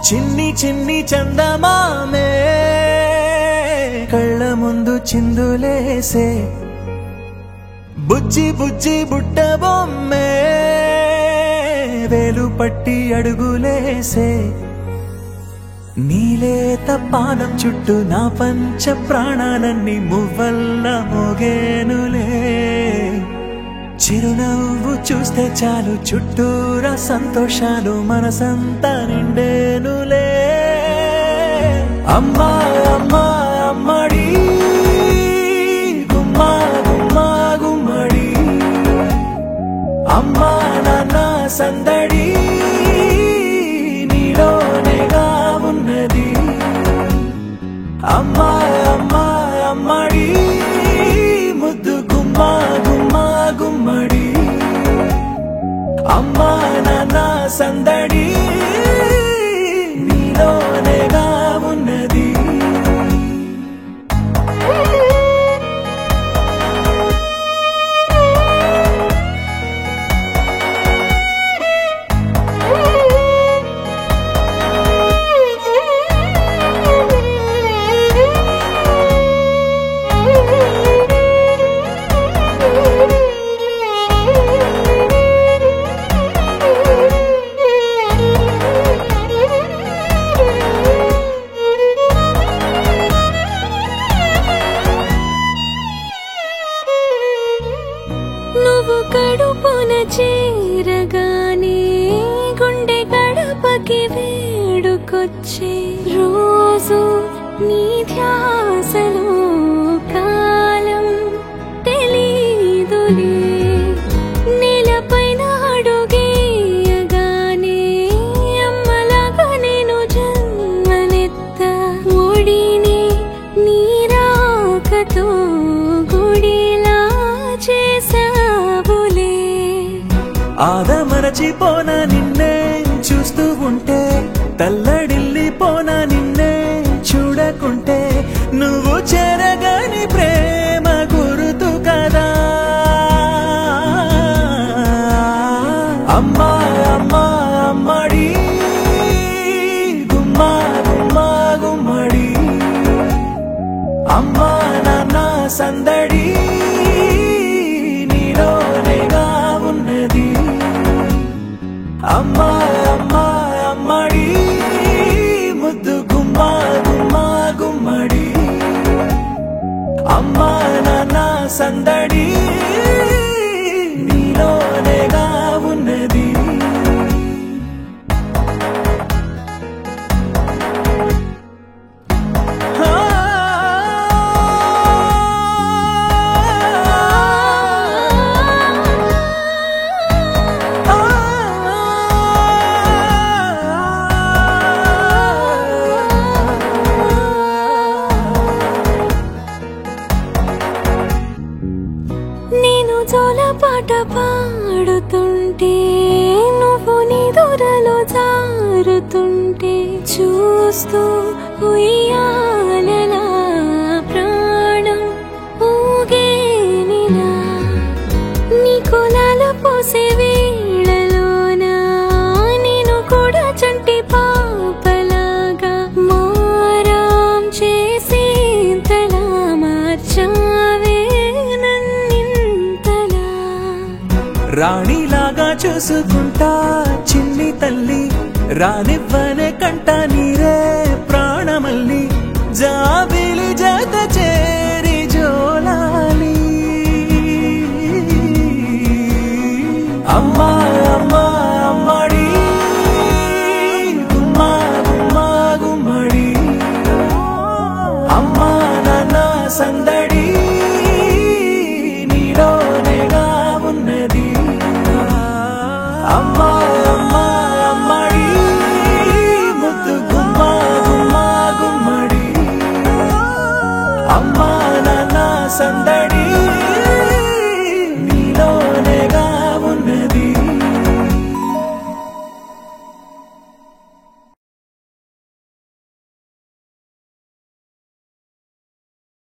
చిన్ని చిన్ని చందమామే కళ్ళ ముందు చిందులేసే బుజ్జి బుజ్జి బుట్ట బొమ్మే వేలు పట్టి అడుగులేసే నీలేత పానం చుట్టూ నా పంచ ప్రాణాలన్నీ మువ్వల్ల మోగేనులే చిరునవ్వు చూస్తే చాలు చుట్టూరా సంతోషాలు మనసంతా నిండేనులే అమ్మా అమ్మా అమ్మడి గుమ్మా గుమ్మా గుమ్మడి అమ్మా నాన్న సందడి నీలోనేగా ఉన్నది అమ్మా అమ్మా అమ్మడి ముద్దు గుమ్మా గుమ్మా గుమ్మడి అమ్మా నాన్న సందడి నీలోనేగా ఉన్నది నువ్వు కడుపున చేరగానే గుండె గడపకి వేడుకొచ్చే రోజు నీ ధ్యాసలో కాలం తెలీదులే నేలపైన అడుగేయగానే అమ్మలాగా నేను జన్మనెత్త ఒడిని నీ రాకతో గుడిలా చేసావులే ఆదమరచిపోనా నిన్నే చూస్తూ ఉంటే తల్లడిల్లిపోనా నిన్నే చూడకుంటే నువ్వు చెరగని ప్రేమ గురుతు కదా అమ్మా అమ్మా అమ్మడి గుమ్మా గుమ్మా గుమ్మడి అమ్మా నాన్న సందడి నీలోనేగా ఉన్నది అమ్మా అమ్మా అమ్మడి ముద్దు గుమ్మా గుమ్మా గుమ్మడి అమ్మా నాన్న సందడి నీలోనేగా ఉన్నది నేను జోలపాట పాడుతుంటే నువ్వు నిదురలో జారుతుంటే చూస్తూ ఉయ్యాలలా ప్రాణం ఊగేనిలా నీ కులాల పోసే వేళలోన నేను కూడా చంటి పాపలాగా మారాం చేసేంతలా మార్చావే రాణిలాగా చూసుకుంటా చిన్ని తల్లి రానివ్వనే కంట నీరే ప్రాణమల్లి జాబిలి జత